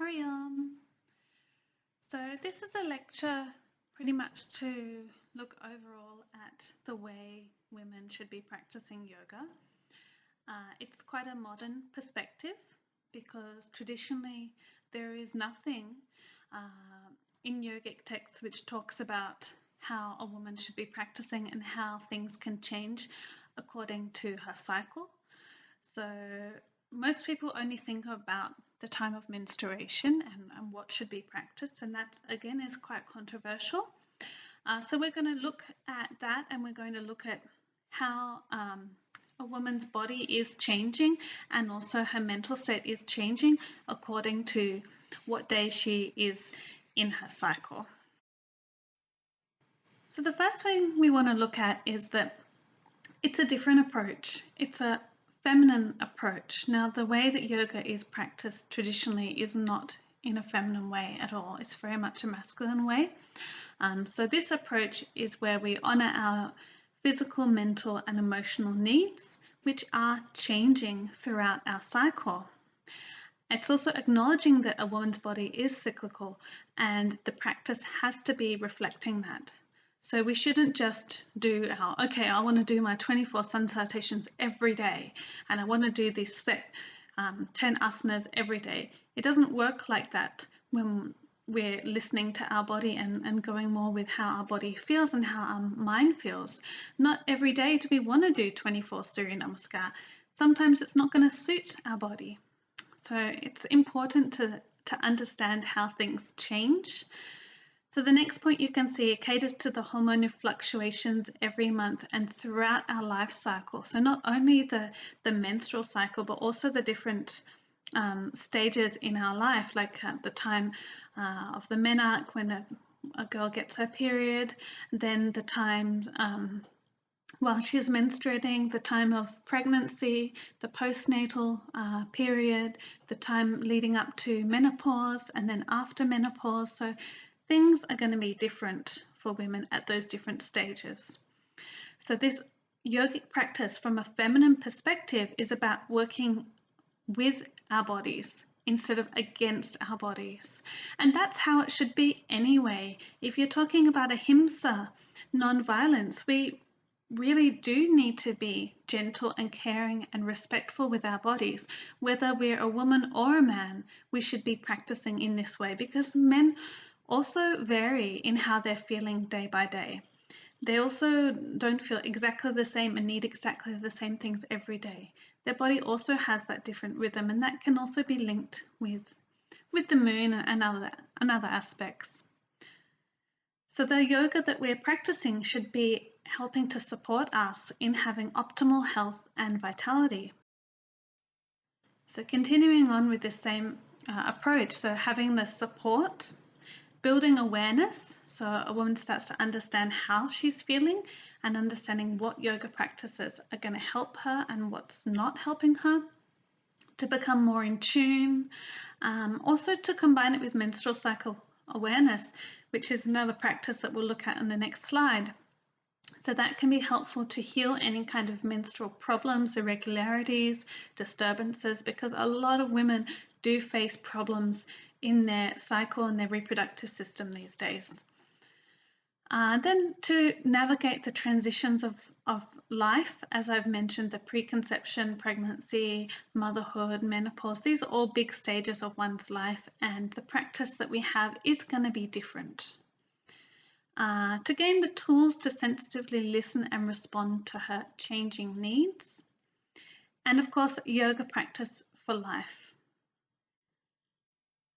Hariom. So this is a lecture pretty much to look overall at the way women should be practicing yoga. It's quite a modern perspective because traditionally there is nothing in yogic texts which talks about how a woman should be practicing and how things can change according to her cycle. So most people only think about the time of menstruation and what should be practiced, and that again is quite controversial. So we're going to look at that, and we're going to look at how a woman's body is changing and also her mental state is changing according to what day she is in her cycle. So the first thing we want to look at is that it's a different approach. It's a feminine approach. Now, the way that yoga is practiced traditionally is not in a feminine way at all. It's very much a masculine way. So this approach is where we honor our physical, mental, and emotional needs, which are changing throughout our cycle. It's also acknowledging that a woman's body is cyclical, and the practice has to be reflecting that. So we shouldn't just do I want to do my 24 sun salutations every day, and I want to do these set 10 asanas every day. It doesn't work like that when we're listening to our body and going more with how our body feels and how our mind feels. Not every day do we want to do 24 Surya Namaskar. Sometimes it's not going to suit our body. So it's important to understand how things change. So the next point you can see caters to the hormonal fluctuations every month and throughout our life cycle. So not only the menstrual cycle, but also the different stages in our life, like at the time of the menarche when a girl gets her period, then the time while she's menstruating, the time of pregnancy, the postnatal period, the time leading up to menopause, and then after menopause. So things are going to be different for women at those different stages. So this yogic practice from a feminine perspective is about working with our bodies instead of against our bodies. And that's how it should be anyway. If you're talking about ahimsa, non-violence, we really do need to be gentle and caring and respectful with our bodies. Whether we're a woman or a man, we should be practicing in this way, because men also vary in how they're feeling day by day. They also don't feel exactly the same and need exactly the same things every day. Their body also has that different rhythm, and that can also be linked with the moon and other aspects. So the yoga that we're practicing should be helping to support us in having optimal health and vitality. So continuing on with this same approach, so having the support, building awareness, so a woman starts to understand how she's feeling and understanding what yoga practices are going to help her and what's not helping her, to become more in tune, also to combine it with menstrual cycle awareness, which is another practice that we'll look at in the next slide. So that can be helpful to heal any kind of menstrual problems, irregularities, disturbances, because a lot of women do face problems in their cycle and their reproductive system these days. Then to navigate the transitions of life, as I've mentioned, the preconception, pregnancy, motherhood, menopause, these are all big stages of one's life, and the practice that we have is going to be different. To gain the tools to sensitively listen and respond to her changing needs. And of course, yoga practice for life.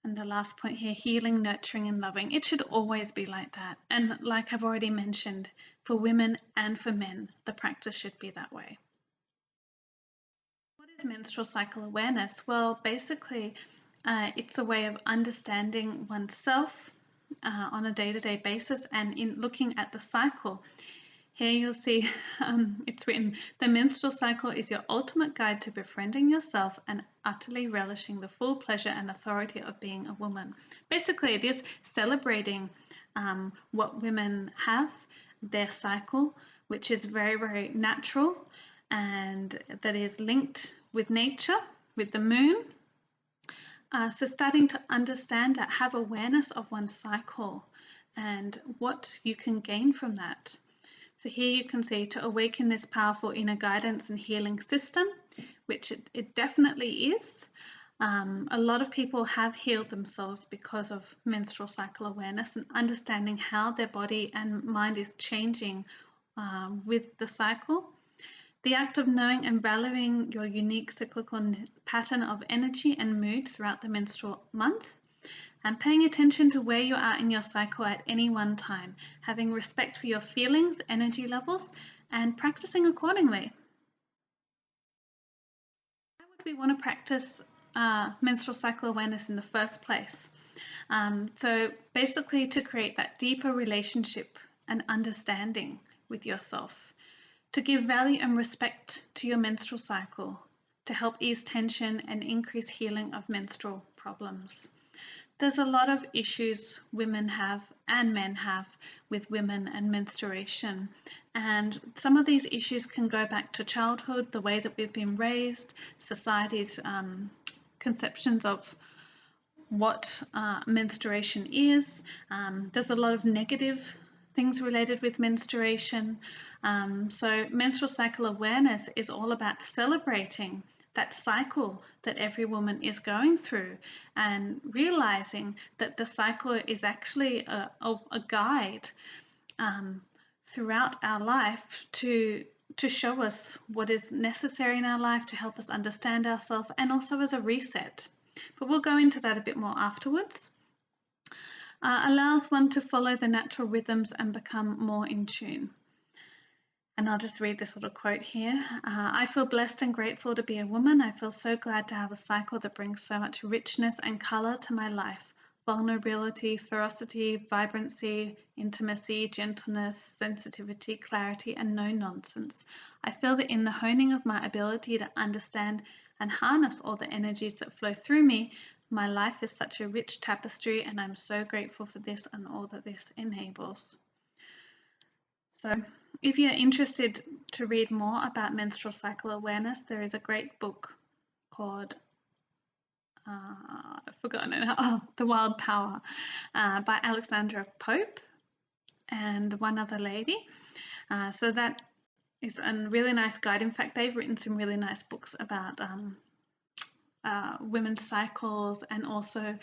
And the last point here, healing, nurturing, and loving. It should always be like that. And like I've already mentioned, for women and for men, the practice should be that way. What is menstrual cycle awareness? Well, basically, it's a way of understanding oneself on a day-to-day basis and in looking at the cycle. Here you'll see it's written, the menstrual cycle is your ultimate guide to befriending yourself and utterly relishing the full pleasure and authority of being a woman. Basically, it is celebrating what women have, their cycle, which is very, very natural and that is linked with nature, with the moon. So starting to understand that, have awareness of one's cycle and what you can gain from that. So here you can see, to awaken this powerful inner guidance and healing system, which it definitely is. A lot of people have healed themselves because of menstrual cycle awareness and understanding how their body and mind is changing with the cycle. The act of knowing and valuing your unique cyclical pattern of energy and mood throughout the menstrual month, and paying attention to where you are in your cycle at any one time, having respect for your feelings, energy levels, and practicing accordingly. Why would we want to practice menstrual cycle awareness in the first place? So basically to create that deeper relationship and understanding with yourself, to give value and respect to your menstrual cycle, to help ease tension and increase healing of menstrual problems. There's a lot of issues women have and men have with women and menstruation. And some of these issues can go back to childhood, the way that we've been raised, society's conceptions of what menstruation is. There's a lot of negative things related with menstruation. So menstrual cycle awareness is all about celebrating that cycle that every woman is going through and realizing that the cycle is actually a guide throughout our life to show us what is necessary in our life, to help us understand ourselves, and also as a reset. But we'll go into that a bit more afterwards. Allows one to follow the natural rhythms and become more in tune. And I'll just read this little quote here. I feel blessed and grateful to be a woman. I feel so glad to have a cycle that brings so much richness and color to my life. Vulnerability, ferocity, vibrancy, intimacy, gentleness, sensitivity, clarity, and no nonsense. I feel that in the honing of my ability to understand and harness all the energies that flow through me, my life is such a rich tapestry, and I'm so grateful for this and all that this enables. So if you're interested to read more about menstrual cycle awareness, there is a great book called, I've forgotten it, The Wild Power, by Alexandra Pope and one other lady. So that is a really nice guide. In fact, they've written some really nice books about women's cycles and also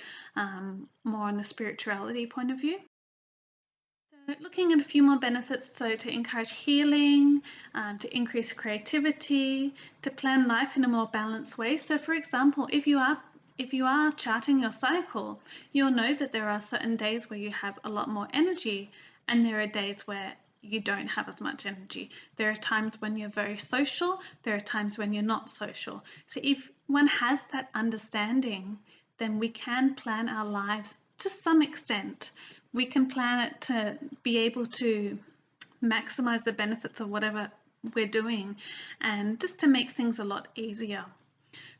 more on the spirituality point of view. So looking at a few more benefits, so to encourage healing, to increase creativity, to plan life in a more balanced way. So for example, if you are charting your cycle, you'll know that there are certain days where you have a lot more energy and there are days where you don't have as much energy. There are times when you're very social, there are times when you're not social. So if one has that understanding, then we can plan our lives to some extent. We can plan it to be able to maximize the benefits of whatever we're doing and just to make things a lot easier.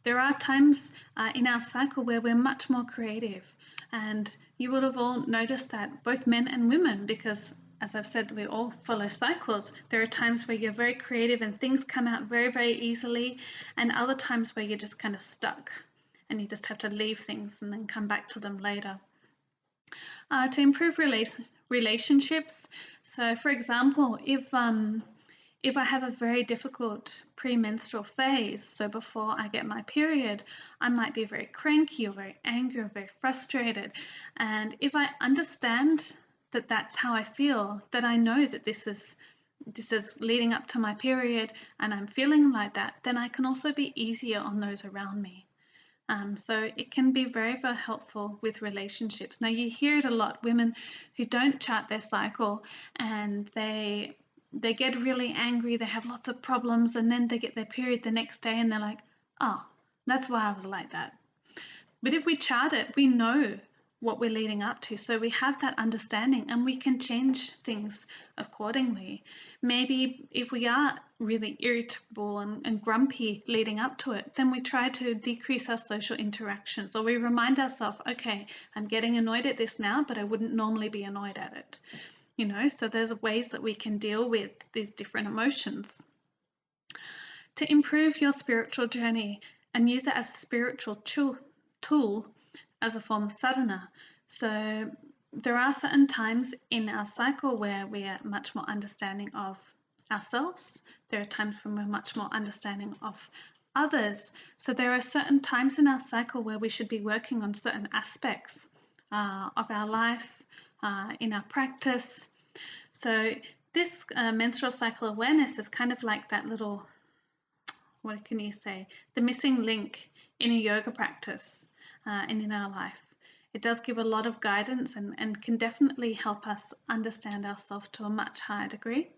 There are times in our cycle where we're much more creative, and you would have all noticed that, both men and women, because as I've said, we all follow cycles. There are times where you're very creative and things come out very, very easily, and other times where you're just kind of stuck and you just have to leave things and then come back to them later. To improve relationships. So for example, if I have a very difficult premenstrual phase, so before I get my period, I might be very cranky or very angry or very frustrated. And if I understand that that's how I feel, that I know that this is leading up to my period and I'm feeling like that, then I can also be easier on those around me. So it can be very, very helpful with relationships. Now you hear it a lot, women who don't chart their cycle and they get really angry, they have lots of problems, and then they get their period the next day and they're like, oh, that's why I was like that. But if we chart it, we know what we're leading up to. So we have that understanding and we can change things accordingly. Maybe if we are really irritable and grumpy leading up to it, then we try to decrease our social interactions, or we remind ourselves, okay, I'm getting annoyed at this now, but I wouldn't normally be annoyed at it. You know, so there's ways that we can deal with these different emotions. To improve your spiritual journey and use it as a spiritual tool, as a form of sadhana. So there are certain times in our cycle where we are much more understanding of ourselves. There are times when we're much more understanding of others. So there are certain times in our cycle where we should be working on certain aspects of our life, in our practice. So this menstrual cycle awareness is kind of like that little, what can you say, the missing link in a yoga practice and in our life. It does give a lot of guidance and can definitely help us understand ourselves to a much higher degree.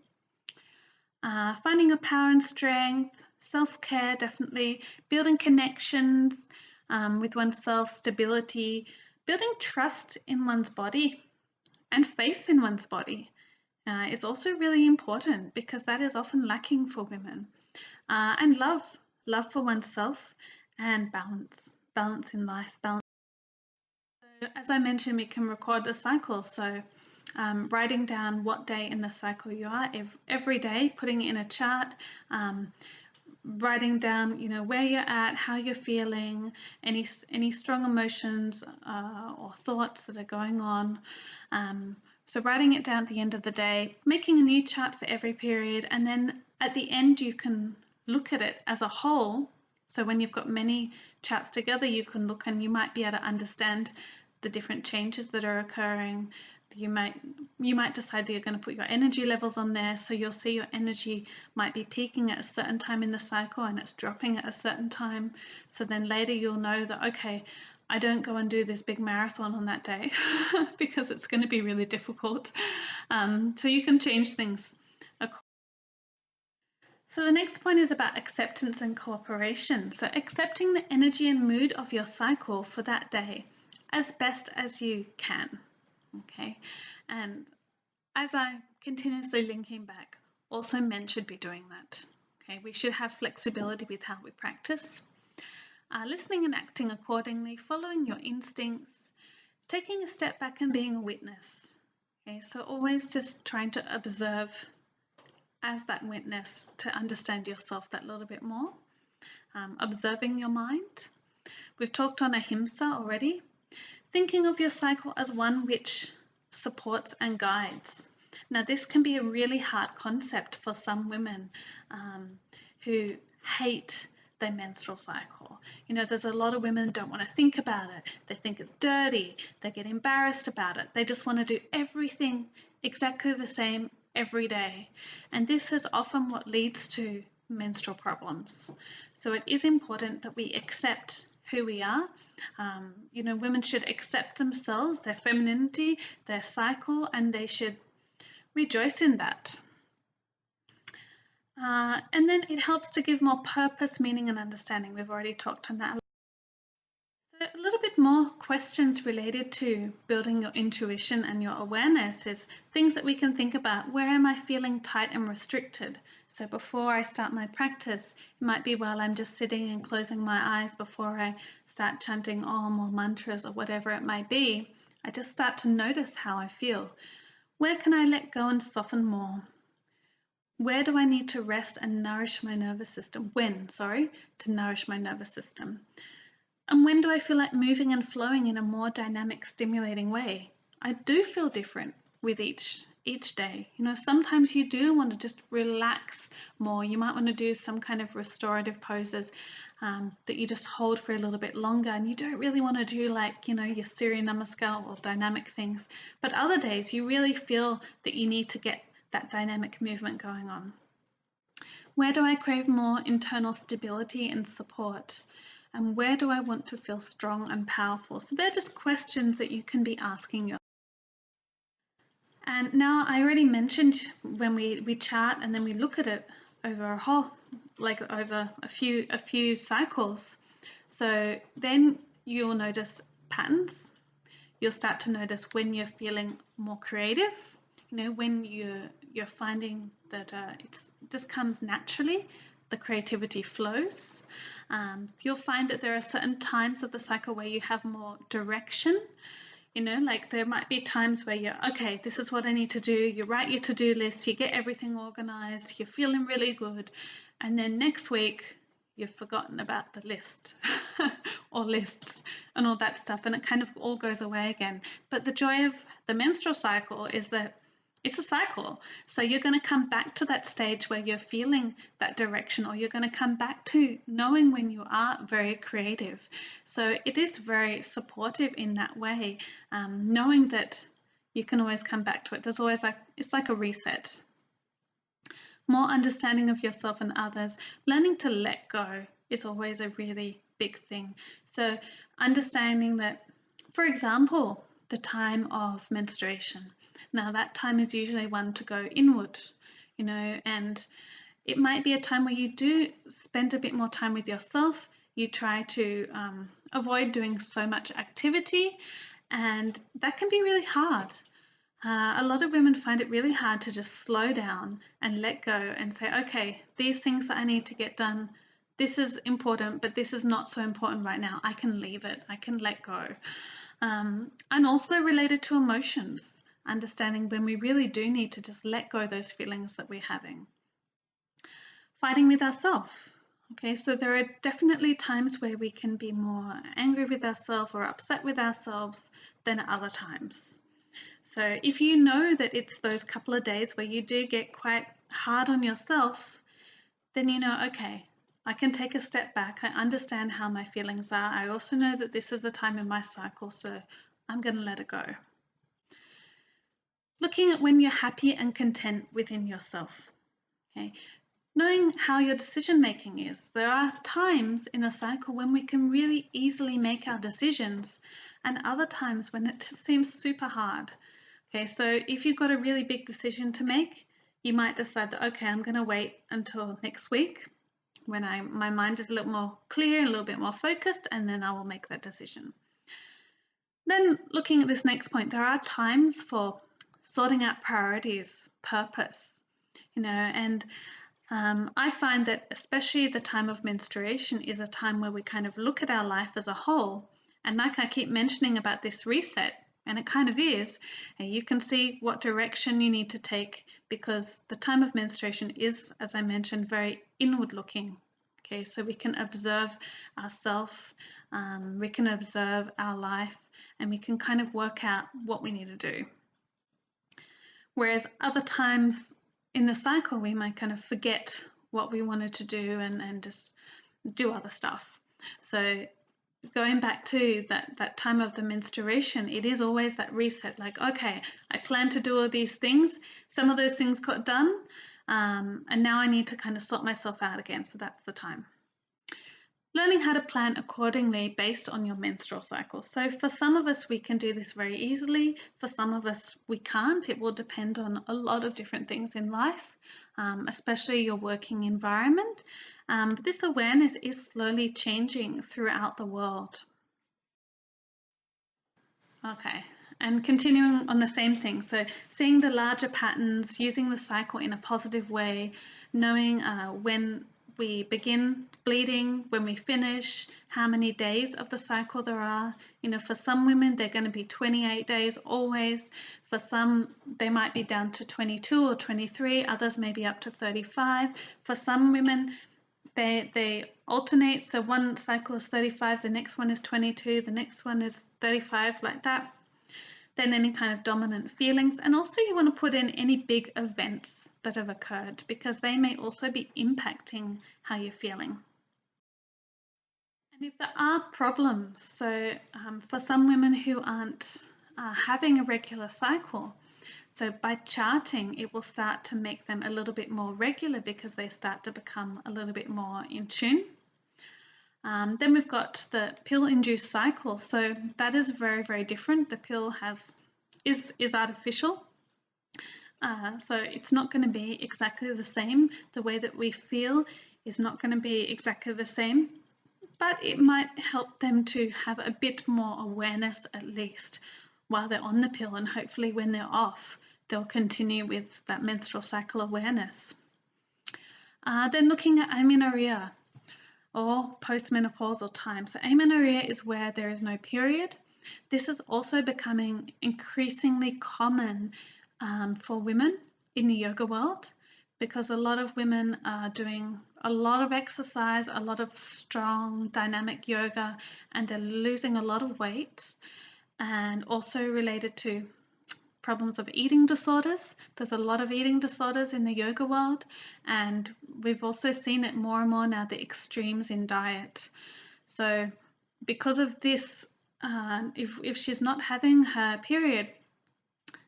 Finding your power and strength, self-care, definitely, building connections with oneself, stability, building trust in one's body and faith in one's body is also really important, because that is often lacking for women. And love for oneself, and balance in life, balance. So as I mentioned, we can record the cycle. So writing down what day in the cycle you are every day, putting it in a chart, writing down, where you're at, how you're feeling, any strong emotions or thoughts that are going on. So writing it down at the end of the day, making a new chart for every period, and then at the end you can look at it as a whole. So when you've got many charts together, you can look and you might be able to understand the different changes that are occurring. You might decide that you're going to put your energy levels on there, so you'll see your energy might be peaking at a certain time in the cycle and it's dropping at a certain time. So then later you'll know that, okay, I don't go and do this big marathon on that day because it's going to be really difficult. So you can change things. So the next point is about acceptance and cooperation. So accepting the energy and mood of your cycle for that day as best as you can. Okay, and as I'm continuously linking back, also men should be doing that. Okay, we should have flexibility with how we practice, listening and acting accordingly, following your instincts, taking a step back and being a witness. Okay, so always just trying to observe as that witness to understand yourself that little bit more, observing your mind. We've talked on ahimsa already. Thinking of your cycle as one which supports and guides. Now, this can be a really hard concept for some women who hate their menstrual cycle. There's a lot of women who don't want to think about it. They think it's dirty. They get embarrassed about it. They just want to do everything exactly the same every day. And this is often what leads to menstrual problems. So it is important that we accept who we are. Women should accept themselves, their femininity, their cycle, and they should rejoice in that. And then it helps to give more purpose, meaning, and understanding. We've already talked on that. So a little bit more questions related to building your intuition and your awareness is things that we can think about. Where am I feeling tight and restricted? So before I start my practice, it might be while I'm just sitting and closing my eyes before I start chanting Om or mantras or whatever it might be. I just start to notice how I feel. Where can I let go and soften more? Where do I need to rest and nourish my nervous system? To nourish my nervous system. And when do I feel like moving and flowing in a more dynamic, stimulating way? I do feel different with each day. Sometimes you do want to just relax more. You might want to do some kind of restorative poses that you just hold for a little bit longer, and you don't really want to do your Surya Namaskar or dynamic things. But other days you really feel that you need to get that dynamic movement going on. Where do I crave more internal stability and support? And where do I want to feel strong and powerful? So they're just questions that you can be asking yourself. And now I already mentioned when we chart and then we look at it over a whole, over a few cycles. So then you'll notice patterns. You'll start to notice when you're feeling more creative, when you're finding that it just comes naturally, the creativity flows. You'll find that there are certain times of the cycle where you have more direction. There might be times where you're, okay, this is what I need to do. You write your to-do list, you get everything organized, you're feeling really good. And then next week, you've forgotten about the list or lists and all that stuff, and it kind of all goes away again. But the joy of the menstrual cycle is that it's a cycle. So you're going to come back to that stage where you're feeling that direction, or you're going to come back to knowing when you are very creative. So it is very supportive in that way, knowing that you can always come back to it. There's always it's like a reset. More understanding of yourself and others. Learning to let go is always a really big thing. So understanding that, for example, the time of menstruation. Now that time is usually one to go inward, and it might be a time where you do spend a bit more time with yourself. You try to avoid doing so much activity, and that can be really hard. A lot of women find it really hard to just slow down and let go and say, okay, these things that I need to get done, this is important, but this is not so important right now. I can leave it. I can let go. And also related to emotions, understanding when we really do need to just let go those feelings that we're having. Fighting with ourselves. Okay, so there are definitely times where we can be more angry with ourselves or upset with ourselves than other times. So if you know that it's those couple of days where you do get quite hard on yourself, then you know, okay, I can take a step back. I understand how my feelings are. I also know that this is a time in my cycle, so I'm going to let it go. Looking at when you're happy and content within yourself. Okay, knowing how your decision making is. There are times in a cycle when we can really easily make our decisions, and other times when it just seems super hard. Okay, so if you've got a really big decision to make, you might decide that, okay, I'm going to wait until next week when my mind is a little more clear, a little bit more focused, and then I will make that decision. Then looking at this next point, there are times for sorting out priorities, purpose, and I find that especially the time of menstruation is a time where we kind of look at our life as a whole. And like I keep mentioning about this reset, and it kind of is, and you can see what direction you need to take, because the time of menstruation is, as I mentioned, very inward looking. Okay, so we can observe ourselves, we can observe our life, and we can kind of work out what we need to do. Whereas other times in the cycle, we might kind of forget what we wanted to do and just do other stuff. So going back to that time of the menstruation, it is always that reset, like, okay, I plan to do all these things. Some of those things got done, and now I need to kind of sort myself out again. So that's the time. Learning how to plan accordingly based on your menstrual cycle. So for some of us, we can do this very easily. For some of us, we can't. It will depend on a lot of different things in life, especially your working environment. But this awareness is slowly changing throughout the world. Okay, and continuing on the same thing. So seeing the larger patterns, using the cycle in a positive way, knowing when we begin bleeding, when we finish, how many days of the cycle there are. For some women, they're going to be 28 days always. For some, they might be down to 22 or 23. Others may be up to 35. For some women, they alternate. So one cycle is 35, the next one is 22, the next one is 35, like that. Then any kind of dominant feelings. And also you want to put in any big events that have occurred, because they may also be impacting how you're feeling. And if there are problems, so for some women who aren't having a regular cycle, so by charting, it will start to make them a little bit more regular, because they start to become a little bit more in tune. Then we've got the pill-induced cycle. So that is very, very different. The pill is artificial. So it's not going to be exactly the same. The way that we feel is not going to be exactly the same, but it might help them to have a bit more awareness, at least while they're on the pill, and hopefully when they're off, they'll continue with that menstrual cycle awareness. Then looking at amenorrhea, or postmenopausal time. So amenorrhea is where there is no period. This is also becoming increasingly common for women in the yoga world, because a lot of women are doing a lot of exercise, a lot of strong dynamic yoga, and they're losing a lot of weight, and also related to problems of eating disorders. There's a lot of eating disorders in the yoga world, and we've also seen it more and more now, the extremes in diet. So because of this, if she's not having her period,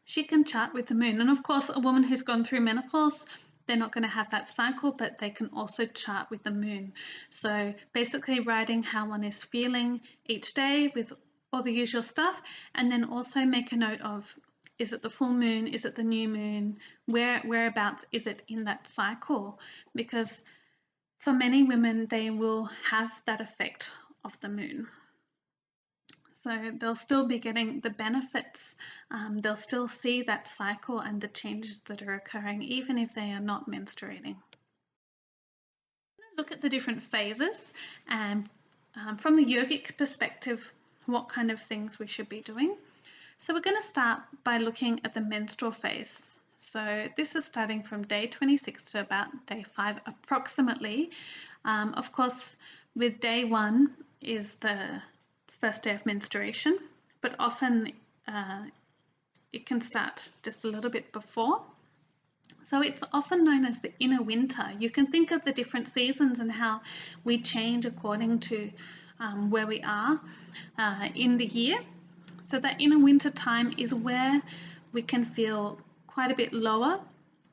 she can chart with the moon. And of course, a woman who's gone through menopause, they're not going to have that cycle, but they can also chart with the moon. So basically writing how one is feeling each day with all the usual stuff, and then also make a note of, is it the full moon? Is it the new moon? Whereabouts is it in that cycle? Because for many women, they will have that effect of the moon. So they'll still be getting the benefits. They'll still see that cycle and the changes that are occurring, even if they are not menstruating. Look at the different phases, and from the yogic perspective, what kind of things we should be doing. So we're going to start by looking at the menstrual phase. So this is starting from day 26 to about day 5 approximately. Of course, with day 1 is the first day of menstruation, but often it can start just a little bit before. So it's often known as the inner winter. You can think of the different seasons and how we change according to where we are in the year. So that inner winter time is where we can feel quite a bit lower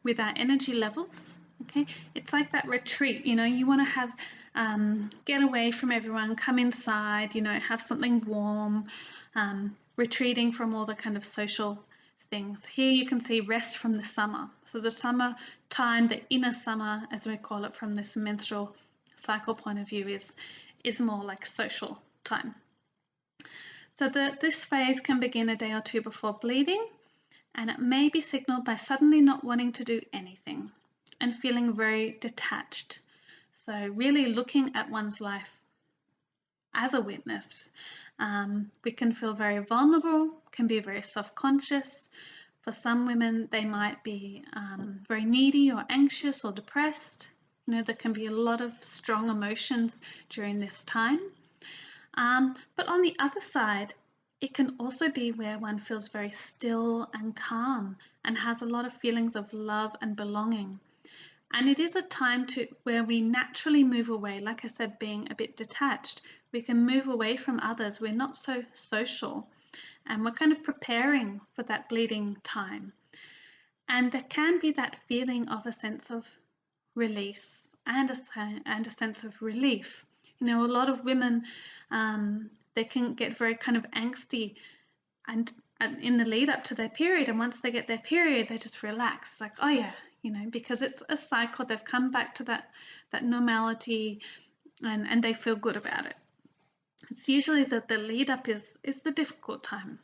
with our energy levels. Okay, it's like that retreat, you know, you want to have get away from everyone, come inside, you know, have something warm, retreating from all the kind of social things. Here you can see rest from the summer. So the summer time, the inner summer, as we call it from this menstrual cycle point of view, is more like social time. So this phase can begin a day or two before bleeding, and it may be signaled by suddenly not wanting to do anything and feeling very detached. So really looking at one's life as a witness. We can feel very vulnerable, can be very self-conscious. For some women, they might be very needy or anxious or depressed. You know, there can be a lot of strong emotions during this time. But on the other side, it can also be where one feels very still and calm and has a lot of feelings of love and belonging. And it is a time where we naturally move away. Like I said, being a bit detached, we can move away from others. We're not so social, and we're kind of preparing for that bleeding time. And there can be that feeling of a sense of release and a sense of relief. You know, a lot of women, they can get very kind of angsty and in the lead up to their period, and once they get their period, they just relax. It's like, oh yeah, you know, because it's a cycle, they've come back to that normality, and they feel good about it. It's usually that the lead up is the difficult time.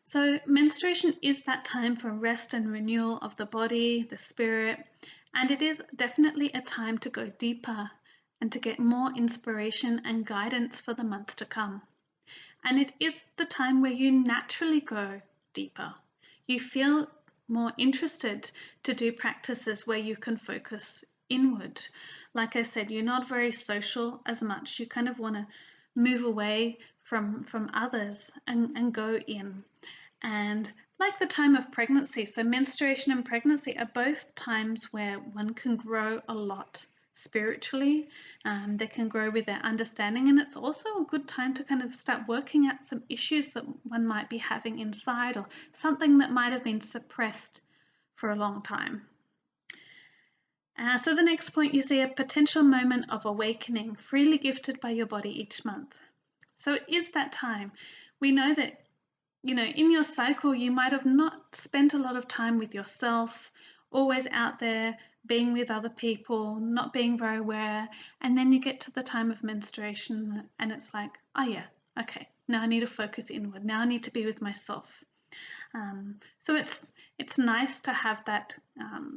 So menstruation is that time for rest and renewal of the body, the spirit, and it is definitely a time to go deeper and to get more inspiration and guidance for the month to come. And it is the time where you naturally go deeper. You feel more interested to do practices where you can focus inward. Like I said, you're not very social as much. You kind of want to move away from others and go in. And like the time of pregnancy, so menstruation and pregnancy are both times where one can grow a lot spiritually. They can grow with their understanding, and it's also a good time to kind of start working out some issues that one might be having inside, or something that might have been suppressed for a long time. So the next point, you see a potential moment of awakening freely gifted by your body each month. So it is that time. We know that, you know, in your cycle, you might have not spent a lot of time with yourself, always out there being with other people, not being very aware, and then you get to the time of menstruation and it's like, oh yeah, okay, now I need to focus inward, now I need to be with myself. So it's nice to have that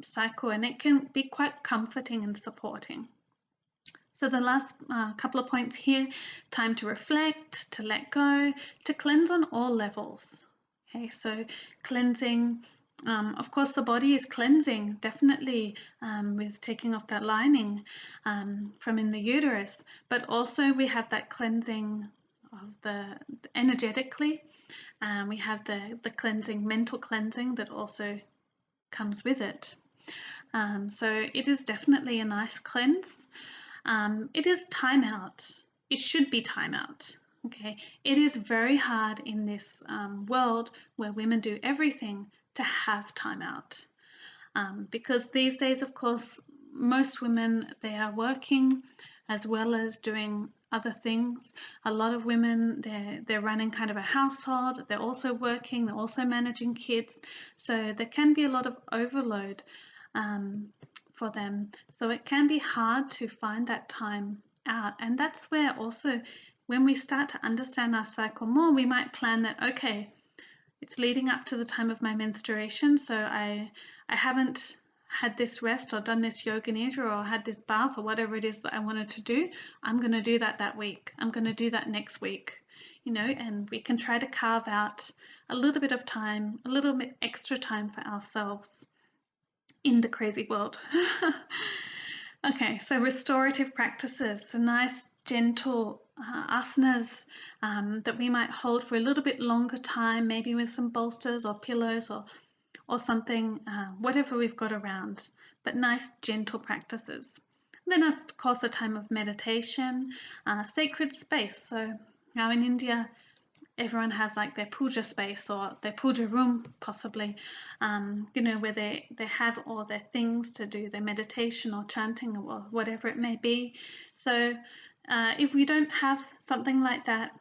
cycle, and it can be quite comforting and supporting. So the last couple of points here: time to reflect, to let go, to cleanse on all levels. Okay, so cleansing Of course, the body is cleansing, definitely, with taking off that lining from in the uterus, but also we have that cleansing of the energetically. We have the cleansing, mental cleansing that also comes with it. So it is definitely a nice cleanse. It is time out. It should be time out. Okay, it is very hard in this world where women do everything to have time out. Because these days, of course, most women, they are working as well as doing other things. A lot of women, they're running kind of a household, they're also working, they're also managing kids. So there can be a lot of overload for them. So it can be hard to find that time out. And that's where also when we start to understand our cycle more, we might plan that, okay, it's leading up to the time of my menstruation, so I haven't had this rest or done this yoga nidra or had this bath or whatever it is that I wanted to do. I'm going to do that week. I'm going to do that next week, you know, and we can try to carve out a little bit of time, a little bit extra time for ourselves in the crazy world. Okay, so restorative practices, so nice gentle asanas that we might hold for a little bit longer time, maybe with some bolsters or pillows or something, whatever we've got around, but nice gentle practices. And then of course a time of meditation, sacred space. So now in India, everyone has like their puja space or their puja room possibly, you know, where they have all their things to do their meditation or chanting or whatever it may be. So if we don't have something like that,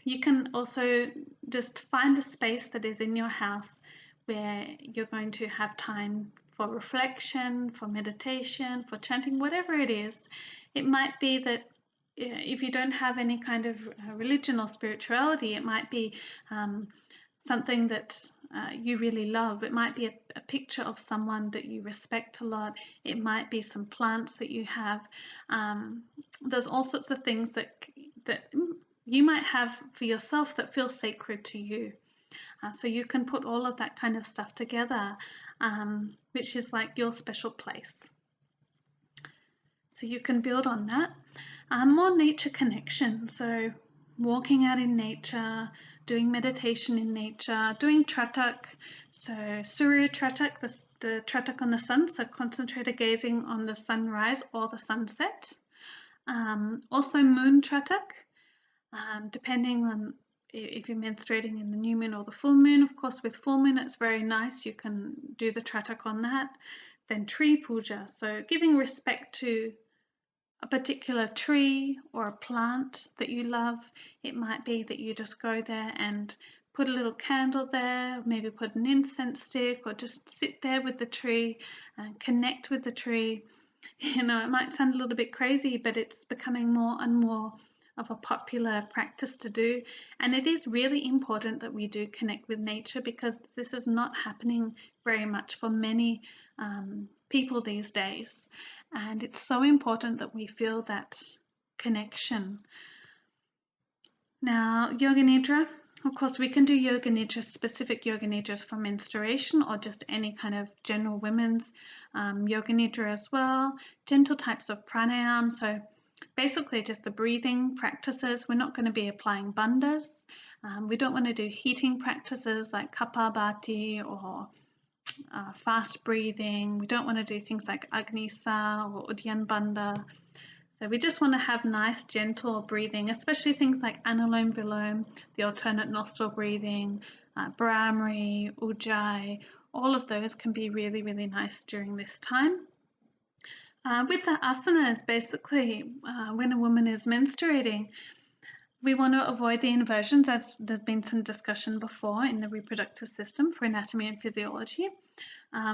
you can also just find a space that is in your house where you're going to have time for reflection, for meditation, for chanting, whatever it is. It might be that if you don't have any kind of religion or spirituality, it might be something that you really love. It might be a picture of someone that you respect a lot. It might be some plants that you have. There's all sorts of things that you might have for yourself that feel sacred to you. So you can put all of that kind of stuff together, which is like your special place. So you can build on that. More nature connection. So walking out in nature, doing meditation in nature, doing tratak. So Surya tratak, the tratak on the sun. So concentrated gazing on the sunrise or the sunset. Also moon tratak, depending on if you're menstruating in the new moon or the full moon. Of course, with full moon, it's very nice. You can do the tratak on that. Then tree puja. So giving respect to a particular tree or a plant that you love. It might be that you just go there and put a little candle there, maybe put an incense stick, or just sit there with the tree and connect with the tree. You know, it might sound a little bit crazy, but it's becoming more and more of a popular practice to do. And it is really important that we do connect with nature, because this is not happening very much for many people these days. And it's so important that we feel that connection. Now, yoga nidra, of course, we can do yoga nidra, specific yoga nidras for menstruation, or just any kind of general women's yoga nidra as well. Gentle types of pranayama, so basically just the breathing practices. We're not going to be applying bandhas. We don't want to do heating practices like kapalabhati or fast breathing. We don't want to do things like Agnisa or Udyan Bandha. So we just want to have nice, gentle breathing, especially things like Anulom Vilom, the alternate nostril breathing, Brahmari, Ujjayi. All of those can be really, really nice during this time. With the asanas, basically, when a woman is menstruating, we want to avoid the inversions, as there's been some discussion before in the reproductive system for anatomy and physiology.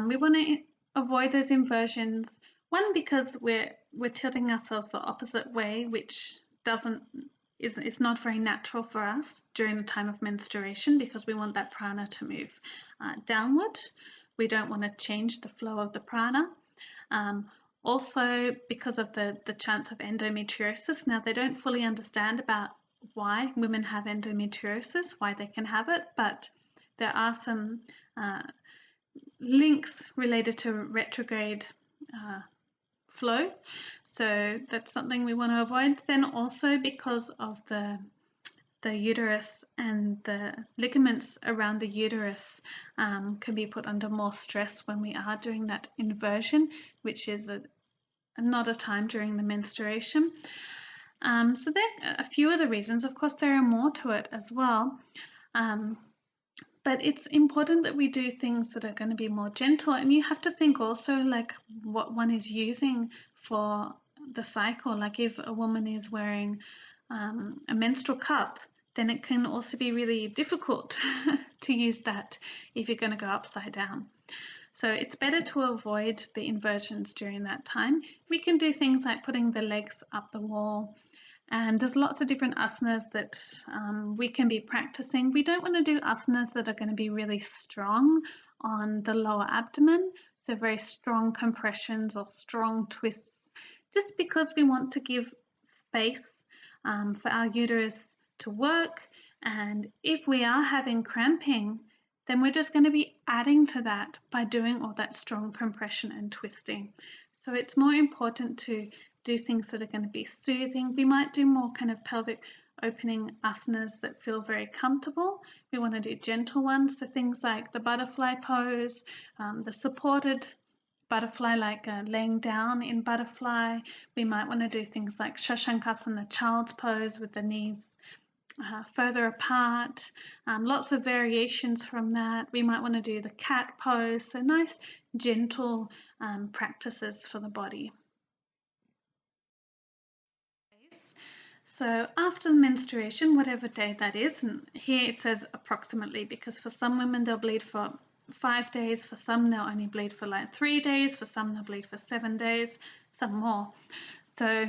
We want to avoid those inversions. One, because we're tilting ourselves the opposite way, which is not very natural for us during the time of menstruation, because we want that prana to move downward. We don't want to change the flow of the prana. Also, because of the chance of endometriosis. Now, they don't fully understand about why women have endometriosis, why they can have it, but there are some links related to retrograde flow, so that's something we want to avoid. Then also because of the uterus and the ligaments around the uterus can be put under more stress when we are doing that inversion, which is not a time during the menstruation. So there are a few other reasons. Of course, there are more to it as well. But it's important that we do things that are going to be more gentle, and you have to think also like what one is using for the cycle. Like if a woman is wearing a menstrual cup, then it can also be really difficult to use that if you're going to go upside down. So it's better to avoid the inversions during that time. We can do things like putting the legs up the wall, and there's lots of different asanas that we can be practicing. We don't want to do asanas that are going to be really strong on the lower abdomen, so very strong compressions or strong twists, just because we want to give space for our uterus to work. And if we are having cramping, then we're just going to be adding to that by doing all that strong compression and twisting. So it's more important to do things that are going to be soothing. We might do more kind of pelvic opening asanas that feel very comfortable. We want to do gentle ones, so things like the butterfly pose, the supported butterfly, like laying down in butterfly. We might want to do things like Shashankasana, child's pose, with the knees further apart. Lots of variations from that. We might want to do the cat pose, so nice gentle practices for the body. So after the menstruation, whatever day that is, and here it says approximately, because for some women they'll bleed for 5 days, for some they'll only bleed for like 3 days, for some they'll bleed for 7 days, some more. So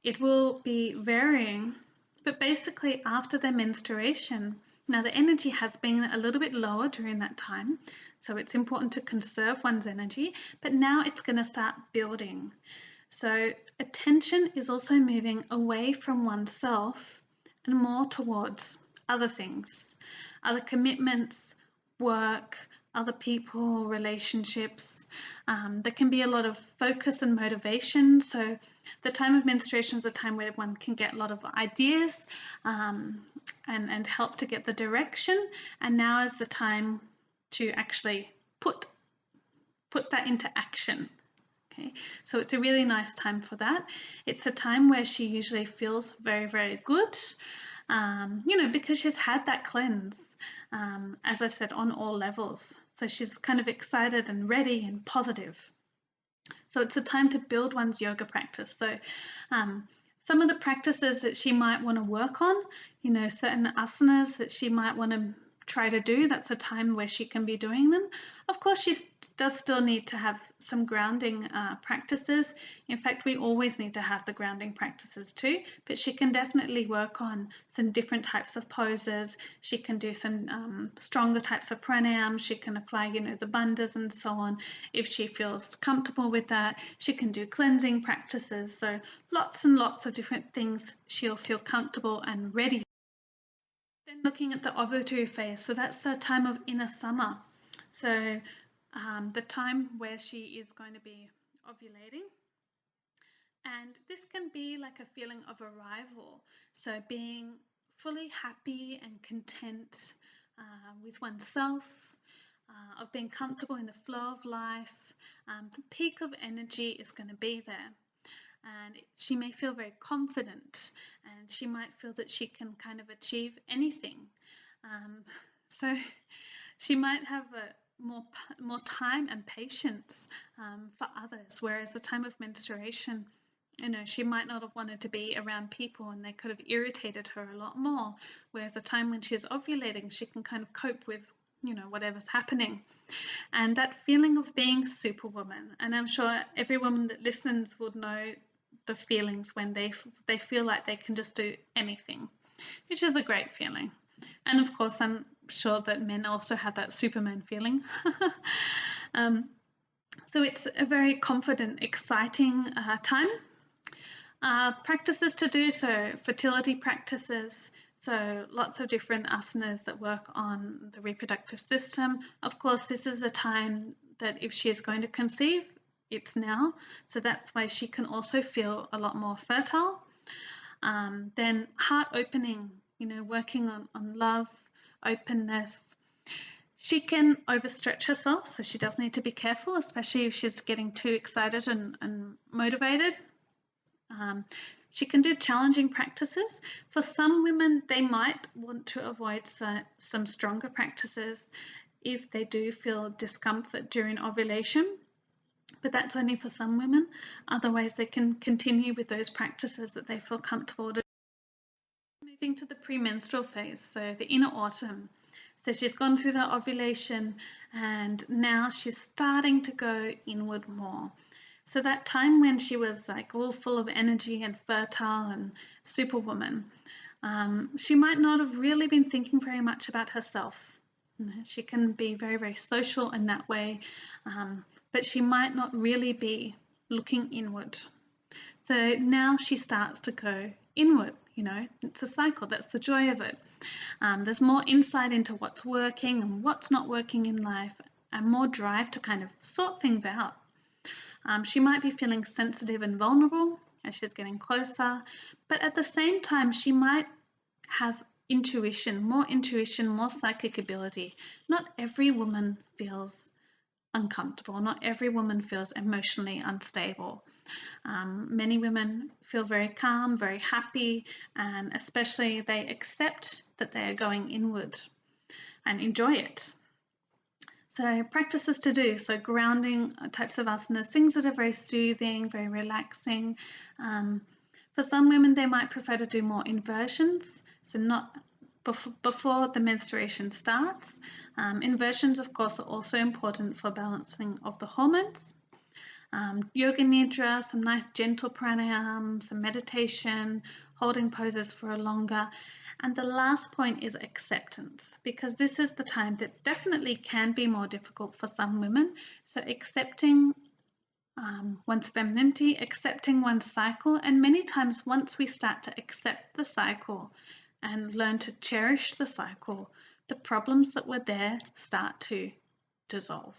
it will be varying, but basically after their menstruation, now the energy has been a little bit lower during that time, so it's important to conserve one's energy, but now it's going to start building. So attention is also moving away from oneself and more towards other things, other commitments, work, other people, relationships. There can be a lot of focus and motivation. So the time of menstruation is a time where one can get a lot of ideas and help to get the direction. And now is the time to actually put that into action. Okay, so it's a really nice time for that. It's a time where she usually feels very, very good, because she's had that cleanse, as I've said, on all levels. So she's kind of excited and ready and positive. So it's a time to build one's yoga practice. So some of the practices that she might want to work on, certain asanas that she might want to try to do, that's a time where she can be doing them. Of course, she does still need to have some grounding practices. In fact, we always need to have the grounding practices too, but she can definitely work on some different types of poses. She can do some stronger types of pranayams. She can apply, the bandhas and so on. If she feels comfortable with that, she can do cleansing practices. So lots and lots of different things she'll feel comfortable and ready. Then looking at the ovulatory phase, so that's the time of inner summer. So the time where she is going to be ovulating. And this can be like a feeling of arrival. So being fully happy and content with oneself, of being comfortable in the flow of life. The peak of energy is going to be there. And she may feel very confident, and she might feel that she can kind of achieve anything. So she might have more time and patience for others, whereas the time of menstruation, she might not have wanted to be around people and they could have irritated her a lot more, whereas the time when she's ovulating, she can kind of cope with whatever's happening. And that feeling of being superwoman, and I'm sure every woman that listens would know the feelings when they feel like they can just do anything, which is a great feeling. And of course, I'm sure that men also have that Superman feeling. So it's a very confident, exciting time. Practices to do, so fertility practices, so lots of different asanas that work on the reproductive system. Of course, this is a time that if she is going to conceive, it's now. So that's why she can also feel a lot more fertile. Then heart opening, working on love, openness. She can overstretch herself, so she does need to be careful, especially if she's getting too excited and motivated. She can do challenging practices. For some women, they might want to avoid some stronger practices if they do feel discomfort during ovulation, but that's only for some women. Otherwise, they can continue with those practices that they feel comfortable to. Moving to the premenstrual phase, so the inner autumn. So she's gone through the ovulation and now she's starting to go inward more. So that time when she was like all full of energy and fertile and superwoman, she might not have really been thinking very much about herself. She can be very, very social in that way, but she might not really be looking inward. So now she starts to go inward. It's a cycle. That's the joy of it. There's more insight into what's working and what's not working in life, and more drive to kind of sort things out. She might be feeling sensitive and vulnerable as she's getting closer, but at the same time, she might have intuition, more psychic ability. Not every woman feels uncomfortable. Not every woman feels emotionally unstable. Many women feel very calm, very happy, and especially they accept that they are going inward and enjoy it. So practices to do, so grounding types of asanas, things that are very soothing, very relaxing. For some women, they might prefer to do more inversions, so not before the menstruation starts. Inversions, of course, are also important for balancing of the hormones. Yoga nidra, some nice gentle pranayama, some meditation, holding poses for a longer. And the last point is acceptance, because this is the time that definitely can be more difficult for some women. So accepting one's femininity, accepting one's cycle, and many times once we start to accept the cycle and learn to cherish the cycle, the problems that were there start to dissolve.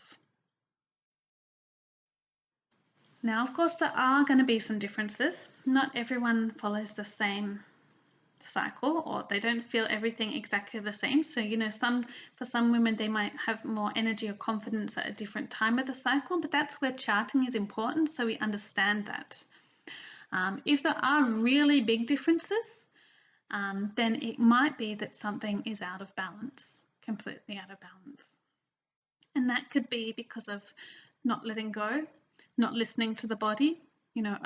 Now, of course, there are going to be some differences. Not everyone follows the same cycle, or they don't feel everything exactly the same. So, for some women, they might have more energy or confidence at a different time of the cycle, but that's where charting is important, so we understand that. If there are really big differences, then it might be that something is out of balance, completely out of balance. And that could be because of not letting go, not listening to the body,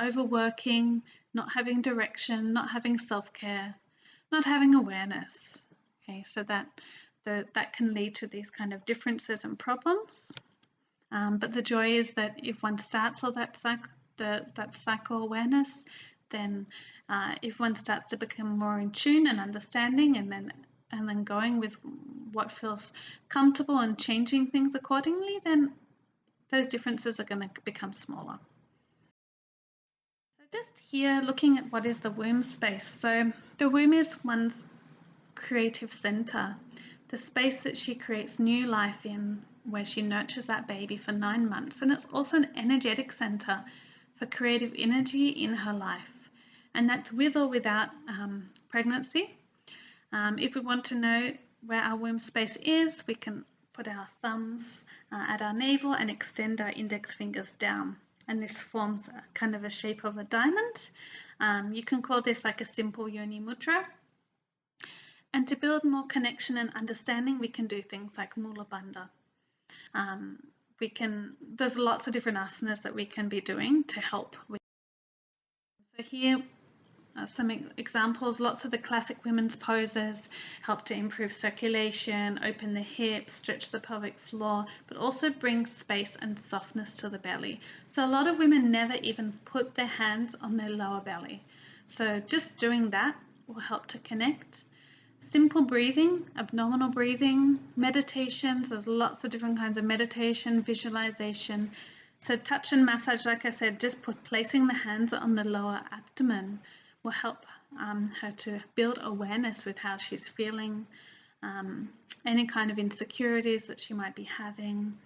overworking, not having direction, not having self-care, not having awareness. Okay, so that can lead to these kind of differences and problems. But the joy is that if one starts all that cycle awareness, then if one starts to become more in tune and understanding, and then going with what feels comfortable and changing things accordingly, then those differences are going to become smaller. So just here looking at what is the womb space. So the womb is one's creative center, the space that she creates new life in, where she nurtures that baby for 9 months. And it's also an energetic center for creative energy in her life. And that's with or without pregnancy. If we want to know where our womb space is, we can put our thumbs at our navel and extend our index fingers down. And this forms a kind of a shape of a diamond. You can call this like a simple yoni mudra. And to build more connection and understanding, we can do things like mula bandha. There's lots of different asanas that we can be doing to help with. So here some examples. Lots of the classic women's poses help to improve circulation, open the hips, stretch the pelvic floor, but also bring space and softness to the belly. So a lot of women never even put their hands on their lower belly. So just doing that will help to connect. Simple breathing, abdominal breathing, meditations. There's lots of different kinds of meditation, visualization. So touch and massage, like I said, just placing the hands on the lower abdomen will help her to build awareness with how she's feeling, any kind of insecurities that she might be having.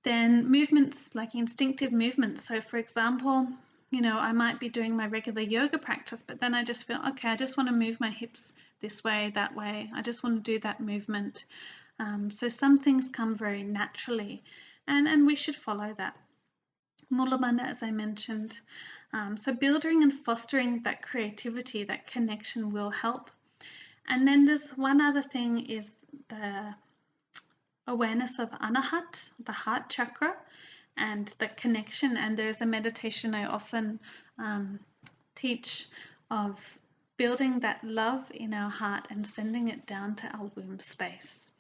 Then movements like instinctive movements. So for example, I might be doing my regular yoga practice, but then I just feel, okay, I just want to move my hips this way, that way. I just want to do that movement. So some things come very naturally, and we should follow that. Mula bandha, as I mentioned. So building and fostering that creativity, that connection will help. And then there's one other thing is the awareness of anahat, the heart chakra, and the connection. And there's a meditation I often teach of building that love in our heart and sending it down to our womb space.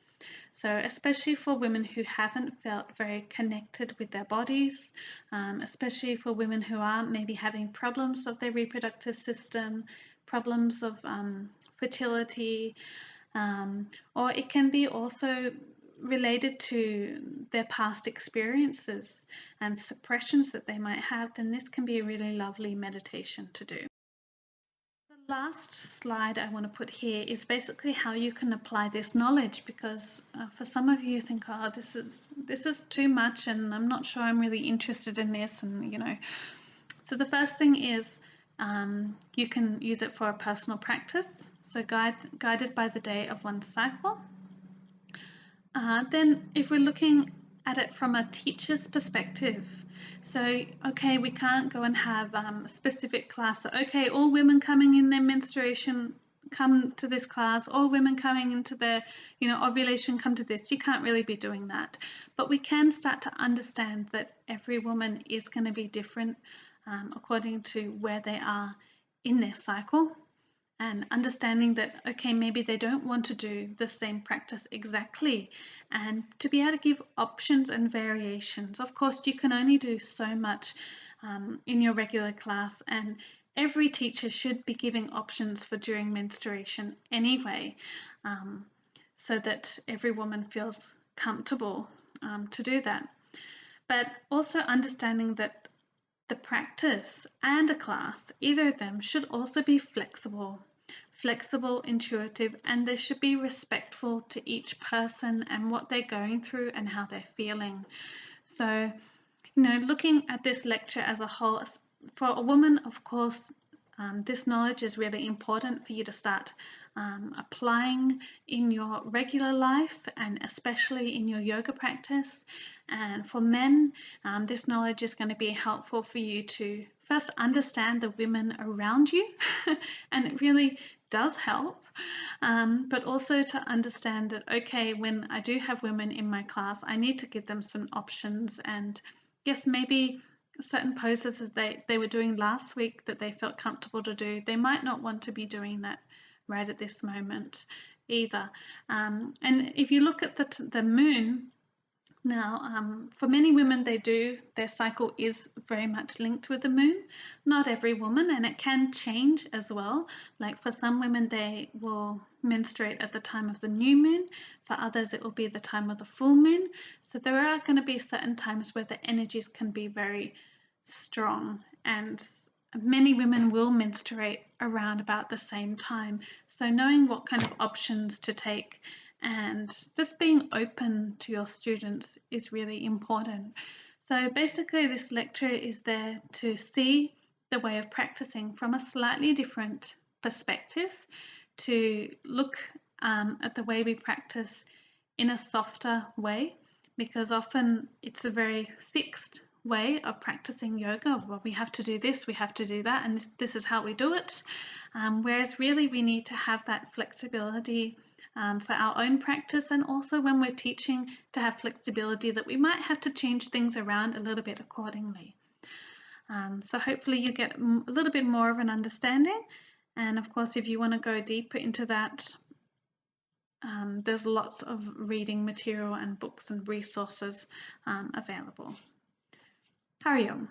So especially for women who haven't felt very connected with their bodies, especially for women who are maybe having problems of their reproductive system, problems of fertility, or it can be also related to their past experiences and suppressions that they might have, then this can be a really lovely meditation to do. The last slide I want to put here is basically how you can apply this knowledge, because for some of you think, oh, this is too much and I'm not sure I'm really interested in this, and so the first thing is you can use it for a personal practice, so guided by the day of one's cycle. Then if we're looking at it from a teacher's perspective, so okay, we can't go and have a specific class. Okay, all women coming in their menstruation come to this class, all women coming into their ovulation come to this. You can't really be doing that, but we can start to understand that every woman is going to be different according to where they are in their cycle, and understanding that, okay, maybe they don't want to do the same practice exactly, and to be able to give options and variations. Of course, you can only do so much in your regular class, and every teacher should be giving options for during menstruation anyway, so that every woman feels comfortable to do that. But also understanding that the practice and a class, either of them, should also be flexible, intuitive, and they should be respectful to each person and what they're going through and how they're feeling. So, looking at this lecture as a whole, for a woman, of course, this knowledge is really important for you to start applying in your regular life, and especially in your yoga practice. And for men, this knowledge is going to be helpful for you to first understand the women around you, and it really does help, but also to understand that, okay, when I do have women in my class, I need to give them some options, and yes, maybe certain poses that they were doing last week that they felt comfortable to do, they might not want to be doing that right at this moment either. And if you look at the moon, now, for many women, their cycle is very much linked with the moon. Not every woman, and it can change as well. Like for some women, they will menstruate at the time of the new moon. For others, it will be the time of the full moon. So there are going to be certain times where the energies can be very strong, and many women will menstruate around about the same time. So knowing what kind of options to take and just being open to your students is really important. So basically this lecture is there to see the way of practicing from a slightly different perspective, to look at the way we practice in a softer way, because often it's a very fixed way of practicing yoga. Well, we have to do this, we have to do that, and this is how we do it. Whereas really we need to have that flexibility for our own practice, and also when we're teaching, to have flexibility that we might have to change things around a little bit accordingly. So hopefully you get a little bit more of an understanding, and of course if you want to go deeper into that, there's lots of reading material and books and resources available. Hari Om.